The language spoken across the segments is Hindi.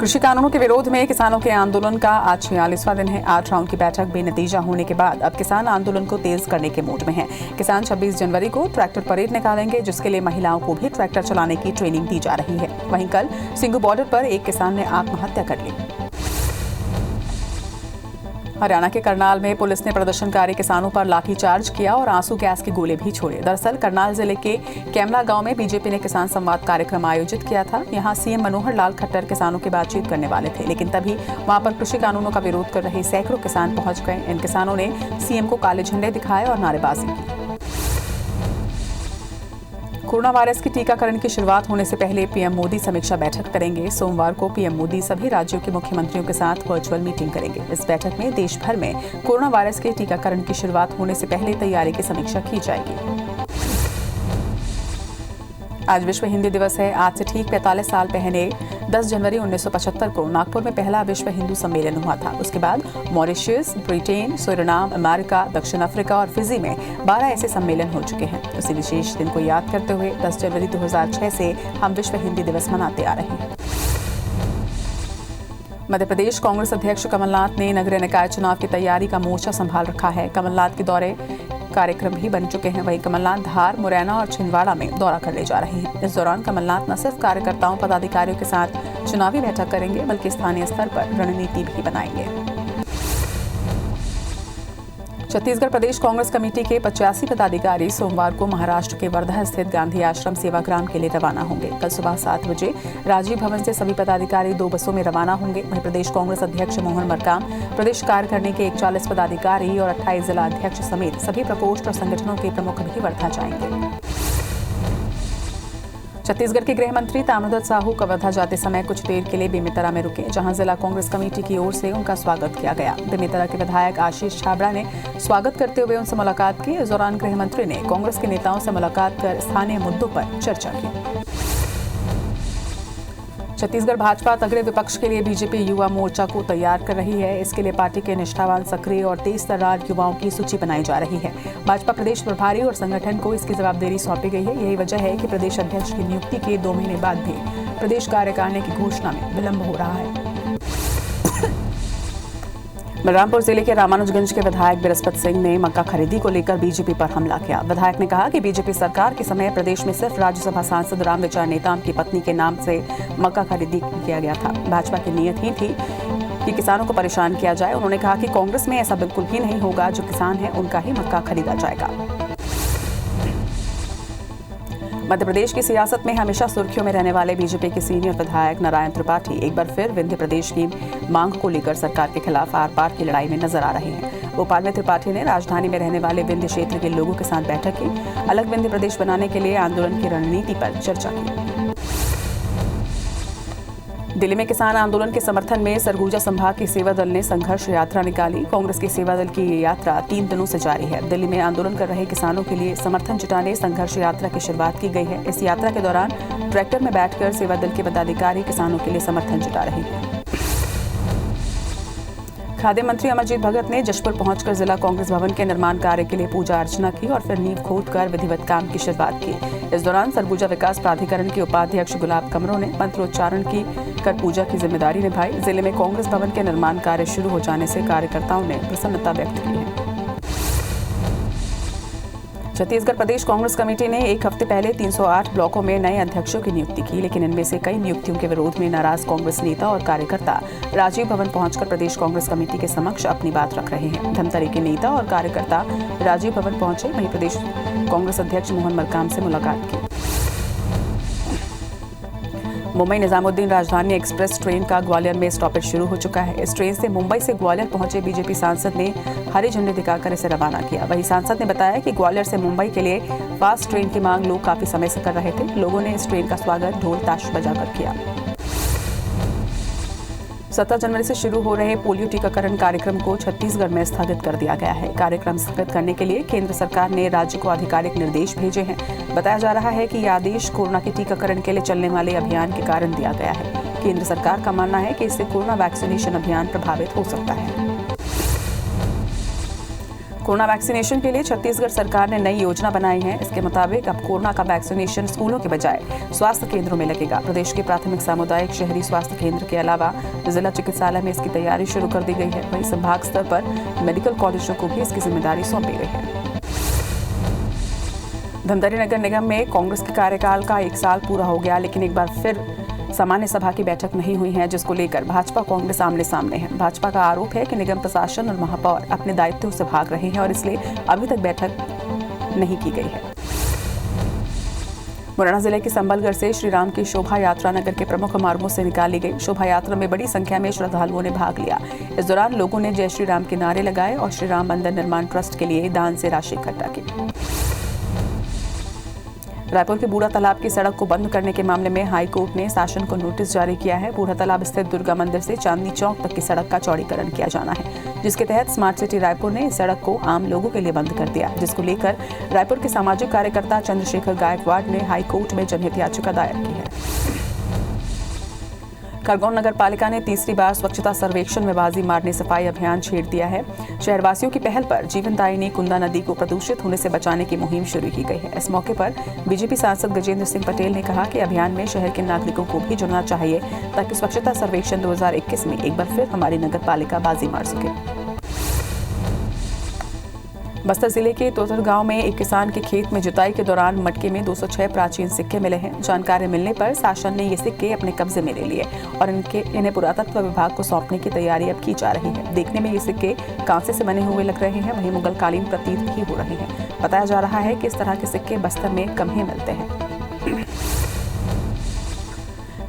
कृषि कानूनों के विरोध में किसानों के आंदोलन का आज 46वां दिन है। 8 राउंड की बैठक बेनतीजा होने के बाद अब किसान आंदोलन को तेज करने के मूड में हैं। किसान 26 जनवरी को ट्रैक्टर परेड निकालेंगे, जिसके लिए महिलाओं को भी ट्रैक्टर चलाने की ट्रेनिंग दी जा रही है। वहीं कल सिंघू बॉर्डर पर एक किसान ने आत्महत्या कर ली। हरियाणा के करनाल में पुलिस ने प्रदर्शनकारी किसानों पर लाठीचार्ज किया और आंसू गैस के गोले भी छोड़े। दरअसल करनाल जिले के कैमला गांव में बीजेपी ने किसान संवाद कार्यक्रम आयोजित किया था। यहां सीएम मनोहर लाल खट्टर किसानों की बातचीत करने वाले थे, लेकिन तभी वहां पर कृषि कानूनों का विरोध कर रहे सैकड़ों किसान पहुंच गए। इन किसानों ने सीएम को काले झंडे दिखाए और नारेबाजी की। कोरोना वायरस की टीकाकरण की शुरुआत होने से पहले पीएम मोदी समीक्षा बैठक करेंगे। सोमवार को पीएम मोदी सभी राज्यों के मुख्यमंत्रियों के साथ वर्चुअल मीटिंग करेंगे। इस बैठक में देश भर में कोरोना वायरस के टीकाकरण की शुरुआत होने से पहले तैयारी की समीक्षा की जाएगी। आज विश्व हिंदी दिवस है। आज से ठीक 45 साल पहले 10 जनवरी 1975 को नागपुर में पहला विश्व हिंदू सम्मेलन हुआ था। उसके बाद मॉरिशस, ब्रिटेन, सूरीनाम, अमेरिका, दक्षिण अफ्रीका और फिजी में 12 ऐसे सम्मेलन हो चुके हैं। उसी विशेष दिन को याद करते हुए 10 जनवरी 2006 से हम विश्व हिंदी दिवस मनाते आ रहे हैं। मध्य प्रदेश कांग्रेस अध्यक्ष कमलनाथ ने नगरीय निकाय चुनाव की तैयारी का मोर्चा संभाल रखा है। कमलनाथ के दौरे कार्यक्रम भी बन चुके हैं। वहीं कमलनाथ धार, मुरैना और छिंदवाड़ा में दौरा करने जा रहे हैं। इस दौरान कमलनाथ न सिर्फ कार्यकर्ताओं, पदाधिकारियों के साथ चुनावी बैठक करेंगे, बल्कि स्थानीय स्तर पर रणनीति भी बनाएंगे। छत्तीसगढ़ प्रदेश कांग्रेस कमेटी के 85 पदाधिकारी सोमवार को महाराष्ट्र के वर्धा स्थित गांधी आश्रम सेवाग्राम के लिए रवाना होंगे। कल सुबह 7 बजे राजीव भवन से सभी पदाधिकारी 2 बसों में रवाना होंगे। वहीं प्रदेश कांग्रेस अध्यक्ष मोहन मरकाम, प्रदेश कार्यकारिणी के 41 पदाधिकारी और 28 जिला अध्यक्ष समेत सभी प्रकोष्ठ और संगठनों के प्रमुख भी वर्धा जाएंगे। छत्तीसगढ़ के गृह मंत्री ताम्रध्वज साहू वर्धा जाते समय कुछ देर के लिए बेमेतरा में रुके, जहां जिला कांग्रेस कमेटी की ओर से उनका स्वागत किया गया। बेमेतरा के विधायक आशीष छाबड़ा ने स्वागत करते हुए उनसे मुलाकात की। इस दौरान गृह मंत्री ने कांग्रेस के नेताओं से मुलाकात कर स्थानीय मुद्दों पर चर्चा की। छत्तीसगढ़ भाजपा तगड़े विपक्ष के लिए बीजेपी युवा मोर्चा को तैयार कर रही है। इसके लिए पार्टी के निष्ठावान, सक्रिय और तेज तर्रार युवाओं की सूची बनाई जा रही है। भाजपा प्रदेश प्रभारी और संगठन को इसकी जवाबदेही सौंपी गई है। यही वजह है कि प्रदेश अध्यक्ष की नियुक्ति के 2 महीने बाद भी प्रदेश कार्यकारिणी की घोषणा में विलंब हो रहा है। बलरामपुर जिले के रामानुजगंज के विधायक बृहस्पति सिंह ने मक्का खरीदी को लेकर बीजेपी पर हमला किया। विधायक ने कहा कि बीजेपी सरकार के समय प्रदेश में सिर्फ राज्यसभा सांसद रामविचार नेताम की पत्नी के नाम से मक्का खरीदी किया गया था। भाजपा की नीयत ही थी कि किसानों को परेशान किया जाए। उन्होंने कहा कि कांग्रेस में ऐसा बिल्कुल भी नहीं होगा। जो किसान है उनका ही मक्का खरीदा जाएगा। मध्य प्रदेश की सियासत में हमेशा सुर्खियों में रहने वाले बीजेपी के सीनियर विधायक नारायण त्रिपाठी एक बार फिर विंध्य प्रदेश की मांग को लेकर सरकार के खिलाफ आर पार की लड़ाई में नजर आ रहे हैं। भोपाल में त्रिपाठी ने राजधानी में रहने वाले विंध्य क्षेत्र के लोगों के साथ बैठक की। अलग विंध्य प्रदेश बनाने के लिए आंदोलन की रणनीति पर चर्चा की। दिल्ली में किसान आंदोलन के समर्थन में सरगुजा संभाग की सेवा दल ने संघर्ष यात्रा निकाली। कांग्रेस की सेवा दल की ये यात्रा 3 दिनों से जारी है। दिल्ली में आंदोलन कर रहे किसानों के लिए समर्थन जुटाने संघर्ष यात्रा की शुरुआत की गई है। इस यात्रा के दौरान ट्रैक्टर में बैठकर सेवा दल के पदाधिकारी किसानों के लिए समर्थन जुटा रहे हैं। खाद्य मंत्री अमरजीत भगत ने जशपुर पहुंचकर जिला कांग्रेस भवन के निर्माण कार्य के लिए पूजा अर्चना की और फिर नींव खोदकर विधिवत काम की शुरुआत की। इस दौरान सरगुजा विकास प्राधिकरण के उपाध्यक्ष गुलाब कमरों ने मंत्रोच्चारण की कर पूजा की जिम्मेदारी निभाई। जिले में कांग्रेस भवन के निर्माण कार्य शुरू हो जाने से कार्यकर्ताओं ने प्रसन्नता व्यक्त की है। छत्तीसगढ़ प्रदेश कांग्रेस कमेटी ने एक हफ्ते पहले 308 ब्लॉकों में नए अध्यक्षों की नियुक्ति की, लेकिन इनमें से कई नियुक्तियों के विरोध में नाराज कांग्रेस नेता और कार्यकर्ता राजीव भवन पहुंचकर प्रदेश कांग्रेस कमेटी के समक्ष अपनी बात रख रहे हैं। धमतरी के नेता और कार्यकर्ता राजीव भवन पहुंचे, वहीं प्रदेश कांग्रेस अध्यक्ष मोहन मरकाम से मुलाकात की। मुंबई निजामुद्दीन राजधानी एक्सप्रेस ट्रेन का ग्वालियर में स्टॉपेज शुरू हो चुका है। इस ट्रेन से मुंबई से ग्वालियर पहुंचे बीजेपी सांसद ने हरी झंडी दिखाकर इसे रवाना किया। वहीं सांसद ने बताया कि ग्वालियर से मुंबई के लिए फास्ट ट्रेन की मांग लोग काफी समय से कर रहे थे। लोगों ने इस ट्रेन का स्वागत ढोल ताश बजाकर किया। 17 जनवरी से शुरू हो रहे पोलियो टीकाकरण कार्यक्रम को छत्तीसगढ़ में स्थगित कर दिया गया है। कार्यक्रम स्थगित करने के लिए केंद्र सरकार ने राज्य को आधिकारिक निर्देश भेजे हैं। बताया जा रहा है कि यह आदेश कोरोना के टीकाकरण के लिए चलने वाले अभियान के कारण दिया गया है। केंद्र सरकार का मानना है कि इससे कोरोना वैक्सीनेशन अभियान प्रभावित हो सकता है। कोरोना वैक्सीनेशन के लिए छत्तीसगढ़ सरकार ने नई योजना बनाई है। इसके मुताबिक अब कोरोना का वैक्सीनेशन स्कूलों के बजाय स्वास्थ्य केंद्रों में लगेगा। प्रदेश के प्राथमिक, सामुदायिक, शहरी स्वास्थ्य केंद्र के अलावा जिला चिकित्सालय में इसकी तैयारी शुरू कर दी गई है। वहीं संभाग स्तर पर मेडिकल कॉलेजों को भी इसकी जिम्मेदारी सौंपी गई है। धमतरी नगर निगम में कांग्रेस के कार्यकाल का 1 साल पूरा हो गया, लेकिन एक बार फिर सामान्य सभा की बैठक नहीं हुई है, जिसको लेकर भाजपा कांग्रेस आमने सामने है। भाजपा का आरोप है कि निगम प्रशासन और महापौर अपने दायित्वों से भाग रहे हैं और इसलिए अभी तक बैठक नहीं की गई है। मुरैना जिले के संबलगढ़ से श्री राम की शोभा यात्रा नगर के प्रमुख मार्गों से निकाली गई। शोभा यात्रा में बड़ी संख्या में श्रद्धालुओं ने भाग लिया। इस दौरान लोगों ने जय श्री राम के नारे लगाए और श्री राम मंदिर निर्माण ट्रस्ट के लिए दान से राशि इकट्ठा की। रायपुर के बूढ़ा तालाब की सड़क को बंद करने के मामले में हाई कोर्ट ने शासन को नोटिस जारी किया है। बूढ़ा तालाब स्थित दुर्गा मंदिर से चांदनी चौक तक की सड़क का चौड़ीकरण किया जाना है, जिसके तहत स्मार्ट सिटी रायपुर ने इस सड़क को आम लोगों के लिए बंद कर दिया, जिसको लेकर रायपुर के सामाजिक कार्यकर्ता चंद्रशेखर गायकवाड़ ने हाई कोर्ट में जनहित याचिका दायर की है। खरगोन नगर पालिका ने तीसरी बार स्वच्छता सर्वेक्षण में बाजी मारने सफाई अभियान छेड़ दिया है। शहरवासियों की पहल पर जीवनदायिनी कुंदा नदी को प्रदूषित होने से बचाने की मुहिम शुरू की गई है। इस मौके पर बीजेपी सांसद गजेंद्र सिंह पटेल ने कहा कि अभियान में शहर के नागरिकों को भी जुड़ना चाहिए, ताकि स्वच्छता सर्वेक्षण 2021 में एक बार फिर हमारी नगर पालिका बाजी मार सके। बस्तर जिले के तोतर गांव में एक किसान के खेत में जुताई के दौरान मटके में 206 प्राचीन सिक्के मिले हैं। जानकारी मिलने पर शासन ने ये सिक्के अपने कब्जे में ले लिए और इन्हें पुरातत्व विभाग को सौंपने की तैयारी अब की जा रही है। देखने में ये सिक्के कांसे से बने हुए लग रहे हैं, वहीं मुगलकालीन प्रतीत भी हो रहे हैं। बताया जा रहा है कि इस तरह के सिक्के बस्तर में कम ही मिलते हैं।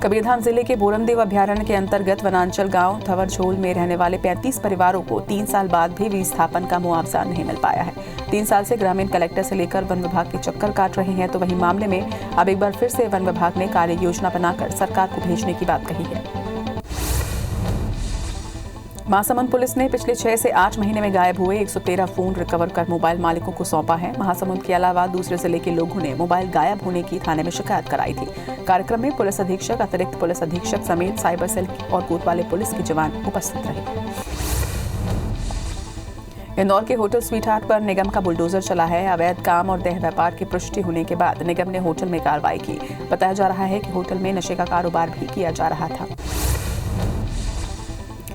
कबीरधाम जिले के बोरमदेव अभयारण्य के अंतर्गत वनांचल गांव थवरझोल में रहने वाले 35 परिवारों को 3 साल बाद भी विस्थापन का मुआवजा नहीं मिल पाया है। 3 साल से ग्रामीण कलेक्टर से लेकर वन विभाग के चक्कर काट रहे हैं, तो वहीं मामले में अब एक बार फिर से वन विभाग ने कार्य योजना बनाकर सरकार को भेजने की बात कही है। महासमुंद पुलिस ने पिछले 6 से 8 महीने में गायब हुए 113 फोन रिकवर कर मोबाइल मालिकों को सौंपा है। महासमुंद के अलावा दूसरे जिले के लोगों ने मोबाइल गायब होने की थाने में शिकायत कराई थी। कार्यक्रम में पुलिस अधीक्षक, अतिरिक्त पुलिस अधीक्षक समेत साइबर सेल और कोतवाली पुलिस के जवान उपस्थित रहे। इंदौर के होटल स्वीट हार्ट पर निगम का बुलडोजर चला है। अवैध काम और देह व्यापार की पुष्टि होने के बाद निगम ने होटल में कार्रवाई की। बताया जा रहा है कि होटल में नशे का कारोबार भी किया जा रहा था।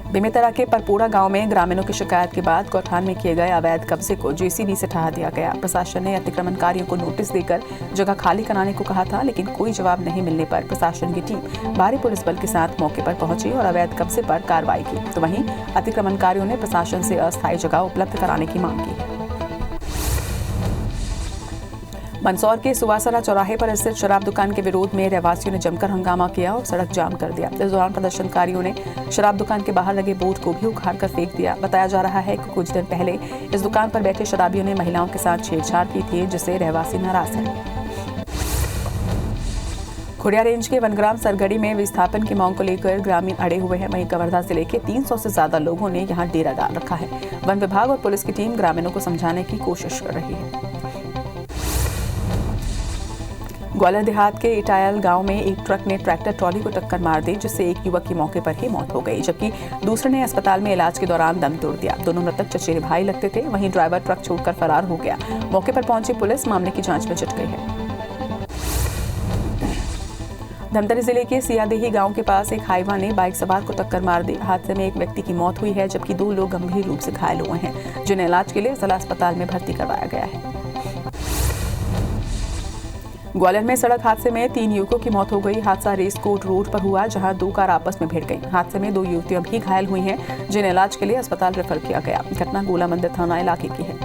बेमेतरा के परपोड़ा गांव में ग्रामीणों की शिकायत के बाद गौठान में किए गए अवैध कब्जे को जेसीबी से ढहा दिया गया। प्रशासन ने अतिक्रमणकारियों को नोटिस देकर जगह खाली कराने को कहा था, लेकिन कोई जवाब नहीं मिलने पर प्रशासन की टीम भारी पुलिस बल के साथ मौके पर पहुंची और अवैध कब्जे पर कार्रवाई की। तो वहीं अतिक्रमणकारियों ने प्रशासन से अस्थायी जगह उपलब्ध कराने की मांग की है। मंदसौर के सुवासरा चौराहे पर स्थित शराब दुकान के विरोध में रहवासियों ने जमकर हंगामा किया और सड़क जाम कर दिया। इस दौरान प्रदर्शनकारियों ने शराब दुकान के बाहर लगे बोर्ड को भी उखाड़ कर फेंक दिया। बताया जा रहा है कि कुछ दिन पहले इस दुकान पर बैठे शराबियों ने महिलाओं के साथ छेड़छाड़ की थी, जिससे रहवासी नाराज हैं। खुड़िया रेंज के वनग्राम सरगड़ी में विस्थापन की मांग को लेकर ग्रामीण अड़े हुए हैं। वहीं कवर्धा जिले के 300 से ज्यादा लोगों ने यहां डेरा डाल रखा है। वन विभाग और पुलिस की टीम ग्रामीणों को समझाने की कोशिश कर रही है। ग्वालियर देहात के इटायल गांव में एक ट्रक ने ट्रैक्टर ट्रॉली को टक्कर मार दी, जिससे एक युवक की मौके पर ही मौत हो गई, जबकि दूसरे ने अस्पताल में इलाज के दौरान दम तोड़ दिया। दोनों मृतक चचेरे भाई लगते थे। वहीं ड्राइवर ट्रक छोड़कर फरार हो गया। मौके पर पहुंची पुलिस मामले की जांच में जुट गई है। धमतरी जिले के सियादेही गांव के पास एक हाईवा ने बाइक सवार को टक्कर मार दी। हादसे में एक व्यक्ति की मौत हुई है, जबकि 2 लोग गंभीर रूप से घायल हुए हैं, जिन्हें इलाज के लिए जिला अस्पताल में भर्ती करवाया गया है। ग्वालियर में सड़क हादसे में 3 युवकों की मौत हो गई। हादसा रेसकोट रोड पर हुआ, जहां 2 कार आपस में भिड़ गई। हादसे में 2 युवतियां भी घायल हुई हैं, जिन्हें इलाज के लिए अस्पताल रेफर किया गया। घटना गोला मंदिर थाना इलाके की है।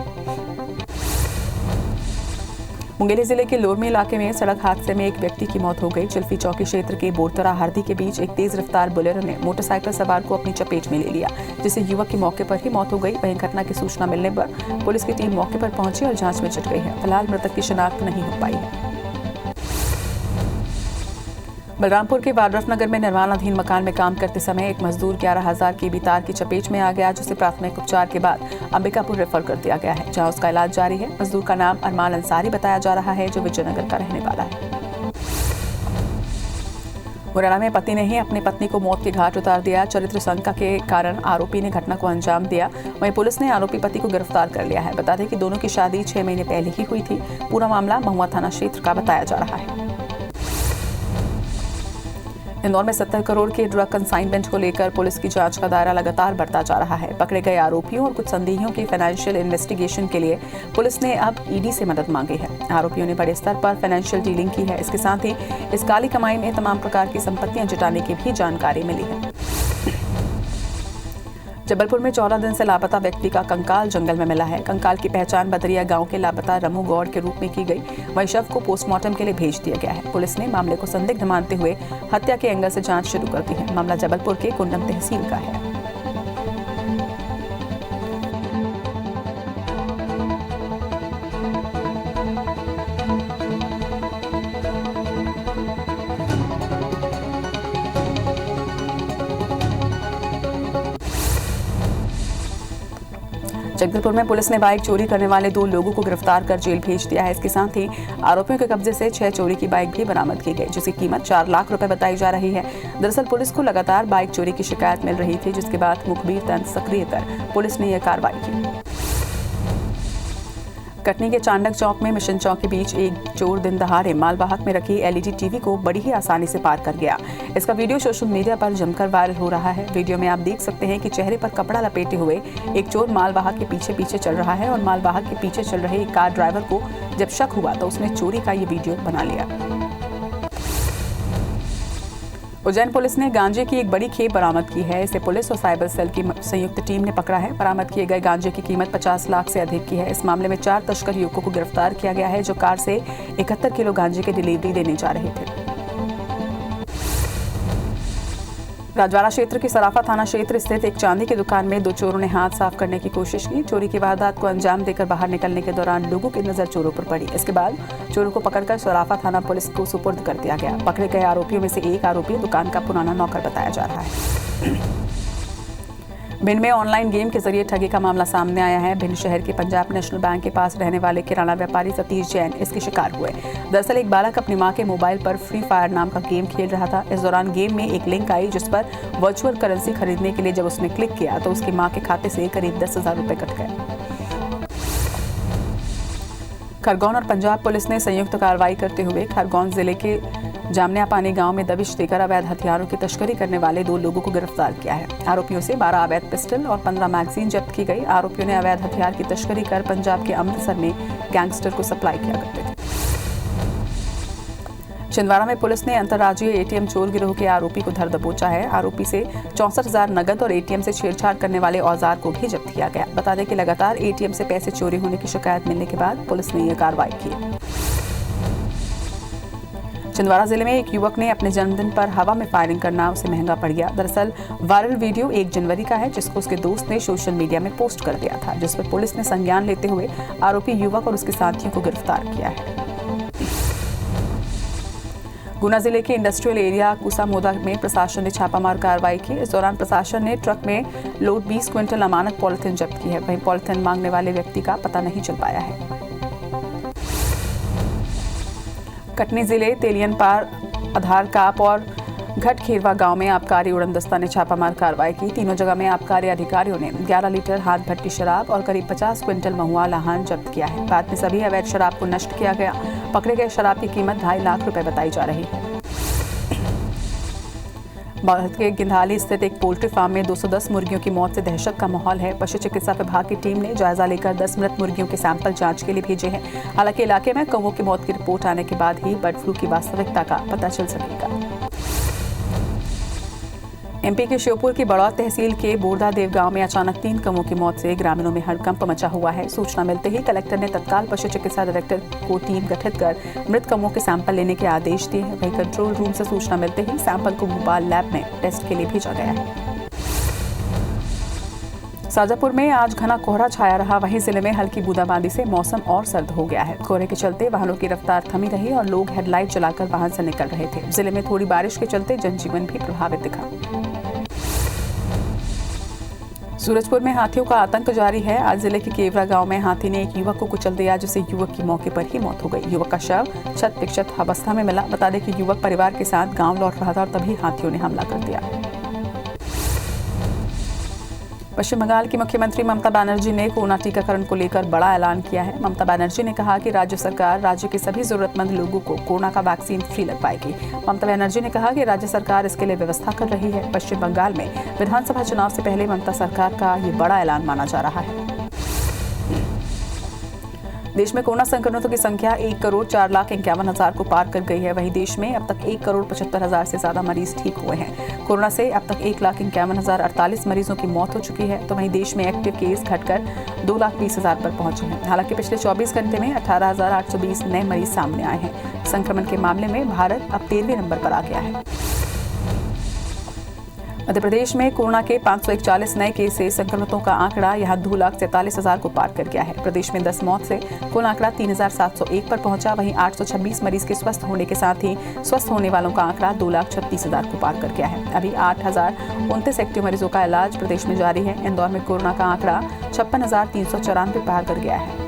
मुंगेली जिले के लोरमी इलाके में सड़क हादसे में एक व्यक्ति की मौत हो गई। चिल्फी चौकी क्षेत्र के बोरतरा हरदी के बीच एक तेज रफ्तार बोलेरो ने मोटरसाइकिल सवार को अपनी चपेट में ले लिया, जिससे युवक की मौके पर ही मौत हो गई। वहीं घटना की सूचना मिलने पर पुलिस की टीम मौके पर पहुंची और जांच में जुट गई है। फिलहाल मृतक की शिनाख्त नहीं हो पाई है। बलरामपुर के वाड्रफ नगर में निर्माणाधीन मकान में काम करते समय एक मजदूर 11,000 केवी तार की चपेट में आ गया, जिसे प्राथमिक उपचार के बाद अंबिकापुर रेफर कर दिया गया है, जहां उसका इलाज जारी है। मजदूर का नाम अरमान अंसारी बताया जा रहा है, जो विजयनगर का रहने वाला है। मुरैना में पति ने ही अपनी पत्नी को मौत के घाट उतार दिया। चरित्र शंका के कारण आरोपी ने घटना को अंजाम दिया। वहीं पुलिस ने आरोपी पति को गिरफ्तार कर लिया है। बता दें कि दोनों की शादी 6 महीने पहले ही हुई थी। पूरा मामला महुआ थाना क्षेत्र का बताया जा रहा है। इंदौर में 70 करोड़ के ड्रग कंसाइनमेंट को लेकर पुलिस की जांच का दायरा लगातार बढ़ता जा रहा है। पकड़े गए आरोपियों और कुछ संदेहियों की फाइनेंशियल इन्वेस्टिगेशन के लिए पुलिस ने अब ईडी से मदद मांगी है। आरोपियों ने बड़े स्तर पर फाइनेंशियल डीलिंग की है। इसके साथ ही इस काली कमाई में तमाम प्रकार की संपत्तियां जुटाने की भी जानकारी मिली है। जबलपुर में 14 दिन से लापता व्यक्ति का कंकाल जंगल में मिला है। कंकाल की पहचान बदरिया गांव के लापता रमू गौड़ के रूप में की गई। वहीं शव को पोस्टमार्टम के लिए भेज दिया गया है। पुलिस ने मामले को संदिग्ध मानते हुए हत्या के एंगल से जांच शुरू कर दी है। मामला जबलपुर के कुंडम तहसील का है। जगदलपुर में पुलिस ने बाइक चोरी करने वाले 2 लोगों को गिरफ्तार कर जेल भेज दिया है। इसके साथ ही आरोपियों के कब्जे से 6 चोरी की बाइक भी बरामद की गई, जिसकी कीमत 4 लाख रुपए बताई जा रही है। दरअसल पुलिस को लगातार बाइक चोरी की शिकायत मिल रही थी, जिसके बाद मुखबिर तंत्र सक्रिय कर पुलिस ने यह कार्रवाई की। कटनी के चांडक चौक में मिशन चौक के बीच एक चोर दिन दहाड़े मालवाहक में रखी एलईडी टीवी को बड़ी ही आसानी से पार कर गया। इसका वीडियो सोशल मीडिया पर जमकर वायरल हो रहा है। वीडियो में आप देख सकते हैं कि चेहरे पर कपड़ा लपेटे हुए एक चोर मालवाहक के पीछे पीछे चल रहा है और मालवाहक के पीछे चल रहे एक कार ड्राइवर को जब शक हुआ तो उसने चोरी का ये वीडियो बना लिया। उज्जैन पुलिस ने गांजे की एक बड़ी खेप बरामद की है। इसे पुलिस और साइबर सेल की संयुक्त टीम ने पकड़ा है। बरामद किए गए गांजे की कीमत 50 लाख से अधिक की है। इस मामले में 4 तस्कर युवकों को गिरफ्तार किया गया है, जो कार से 71 किलो गांजे की डिलीवरी देने जा रहे थे। राजवाड़ा क्षेत्र के सराफा थाना क्षेत्र स्थित एक चांदी की दुकान में 2 चोरों ने हाथ साफ करने की कोशिश की। चोरी की वारदात को अंजाम देकर बाहर निकलने के दौरान लोगों की नजर चोरों पर पड़ी। इसके बाद चोरों को पकड़कर सराफा थाना पुलिस को सुपुर्द कर दिया गया। पकड़े गए आरोपियों में से एक आरोपी दुकान का पुराना नौकर बताया जा रहा है। भिंड में ऑनलाइन गेम के जरिए ठगी का मामला सामने आया है। भिंड शहर के पंजाब नेशनल बैंक के पास रहने वाले किराना व्यापारी सतीश जैन इसके शिकार हुए। दरअसल एक बालक अपनी मां के मोबाइल पर फ्री फायर नाम का गेम खेल रहा था। इस दौरान गेम में एक लिंक आई, जिस पर वर्चुअल करेंसी खरीदने के लिए जब उसने क्लिक किया तो उसकी मां के खाते से करीब 10,000 रुपए कट गए। खरगोन और पंजाब पुलिस ने संयुक्त कार्रवाई करते हुए खरगोन जिले के जामनिया पानी गांव में दबिश देकर अवैध हथियारों की तस्करी करने वाले 2 लोगों को गिरफ्तार किया है। आरोपियों से 12 अवैध पिस्टल और 15 मैगजीन जब्त की गई। आरोपियों ने अवैध हथियार की तस्करी कर पंजाब के अमृतसर में गैंगस्टर को सप्लाई किया करते थे। छिंदवाड़ा में पुलिस ने अंतर्राज्यीय एटीएम चोर गिरोह के आरोपी को धर दबोचा है। आरोपी से 64,000 नगद और एटीएम से छेड़छाड़ करने वाले औजार को भी जब्त किया गया। बता दें कि लगातार एटीएम से पैसे चोरी होने की शिकायत मिलने के बाद पुलिस ने यह कार्रवाई की। छिंदवाड़ा जिले में एक युवक ने अपने जन्मदिन पर हवा में फायरिंग करना उसे महंगा पड़ गया। दरअसल वायरल वीडियो 1 जनवरी का है, जिसको उसके दोस्त ने सोशल मीडिया में पोस्ट कर दिया था, जिस पर पुलिस ने संज्ञान लेते हुए आरोपी युवक और उसके साथियों को गिरफ्तार किया है। गुना जिले के इंडस्ट्रियल एरिया कुसामोदा में प्रशासन ने छापामार कार्रवाई की। इस दौरान प्रशासन ने ट्रक में लोड 20 क्विंटल अमानक पॉलिथीन जब्त की है। वहीं पॉलिथीन मांगने वाले व्यक्ति का पता नहीं चल पाया है। कटनी जिले तेलियनपार, आधार काप और घटखेरवा गांव में आबकारी उड़न दस्ता ने छापामार कार्रवाई की। तीनों जगह में आबकारी अधिकारियों ने 11 लीटर हाथ भट्टी शराब और करीब 50 क्विंटल महुआ लाहन जब्त किया है। बाद में सभी अवैध शराब को नष्ट किया गया। पकड़े गए शराब की कीमत 2.5 लाख रुपए बताई जा रही है। बाढ़ के गिंधाली स्थित एक पोल्ट्री फार्म में 210 मुर्गियों की मौत से दहशत का माहौल है। पशु चिकित्सा विभाग की टीम ने जायजा लेकर 10 मृत मुर्गियों के सैंपल जांच के लिए भेजे हैं। हालांकि इलाके में कौवों की मौत की रिपोर्ट आने के बाद ही बर्ड फ्लू की वास्तविकता का पता चल सकेगा। एमपी के श्योपुर की बड़ौद तहसील के बोरदा देव गांव में अचानक 3 कौवों की मौत से ग्रामीणों में हड़कंप मचा हुआ है। सूचना मिलते ही कलेक्टर ने तत्काल पशु चिकित्सा डायरेक्टर को टीम गठित कर मृत कौवों के सैंपल लेने के आदेश दिए हैं। वहीं कंट्रोल रूम से सूचना मिलते ही सैंपल को भोपाल लैब में टेस्ट के लिए भेजा गया है। शाजापुर में आज घना कोहरा छाया रहा। वहीं जिले में हल्की बूंदाबांदी से मौसम और सर्द हो गया है। कोहरे के चलते वाहनों की रफ्तार थमी रही और लोग हेडलाइट जलाकर वाहन से निकल रहे थे। जिले में थोड़ी बारिश के चलते जनजीवन भी प्रभावित दिखा। सूरजपुर में हाथियों का आतंक जारी है। आज जिले के केवरा गांव में हाथी ने एक युवक को कुचल दिया, जिससे युवक की मौके पर ही मौत हो गई। युवक का शव क्षत विक्षत अवस्था में मिला। बता दें कि युवक परिवार के साथ गांव लौट रहा था और तभी हाथियों ने हमला कर दिया। पश्चिम बंगाल की मुख्यमंत्री ममता बनर्जी ने कोरोना टीकाकरण को लेकर बड़ा ऐलान किया है। ममता बनर्जी ने कहा कि राज्य सरकार राज्य के सभी जरूरतमंद लोगों को कोरोना का वैक्सीन फ्री लगवाएगी। ममता बनर्जी ने कहा कि राज्य सरकार इसके लिए व्यवस्था कर रही है। पश्चिम बंगाल में विधानसभा चुनाव से पहले ममता सरकार का ये बड़ा ऐलान माना जा रहा है। देश में कोरोना संक्रमितों की संख्या 1,04,51,000 को पार कर गई है। वहीं देश में अब तक 1,75,000 से ज्यादा मरीज ठीक हुए हैं। कोरोना से अब तक 1,51,048 मरीजों की मौत हो चुकी है। तो वहीं देश में एक्टिव केस घटकर 2,20,000 पर पहुंचे हैं। हालांकि पिछले 24 घंटे में 18,820 नए मरीज सामने आए हैं। संक्रमण के मामले में भारत अब 13वें नंबर पर आ गया है। मध्य प्रदेश में कोरोना के 541 नए केस से संक्रमितों का आंकड़ा यहां 2,43,000 को पार कर गया है। प्रदेश में 10 मौत से कुल आंकड़ा 3,701 पर पहुंचा। वहीं 826 मरीज के स्वस्थ होने के साथ ही स्वस्थ होने वालों का आंकड़ा 2,36,000 को पार कर गया है। अभी 8,029 एक्टिव मरीजों का इलाज प्रदेश में जारी है। इंदौर में कोरोना का आंकड़ा 56,394 पार कर गया है।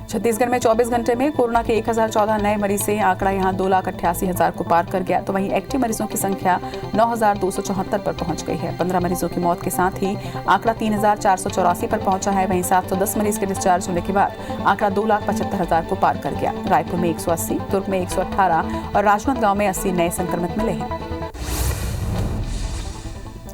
छत्तीसगढ़ में 24 घंटे में कोरोना के 1,014 नए मरीज से आंकड़ा यहां 2,88,000 को पार कर गया। तो वहीं एक्टिव मरीजों की संख्या 9,274 पर पहुंच गई है। 15 मरीजों की मौत के साथ ही आंकड़ा 3,484 पर पहुंचा है। वहीं 710 मरीज के डिस्चार्ज होने के बाद आंकड़ा 2,75,000 को पार कर गया। रायपुर में 180, दुर्ग में 118 और राजनांदगांव में 80 नए संक्रमित मिले हैं।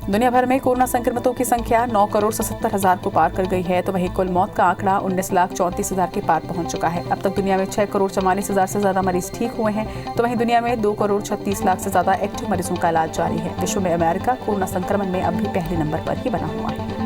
दुनिया भर में कोरोना संक्रमितों की संख्या 9,77,000 को पार कर गई है। तो वहीं कुल मौत का आंकड़ा 19,34,000 के पार पहुंच चुका है। अब तक दुनिया में 6,44,000 से ज्यादा मरीज ठीक हुए हैं। तो वहीं दुनिया में 2,36,00,000 से ज्यादा एक्टिव मरीजों का इलाज जारी है। विश्व में अमेरिका कोरोना संक्रमण में अब भी पहले नंबर पर ही बना हुआ है।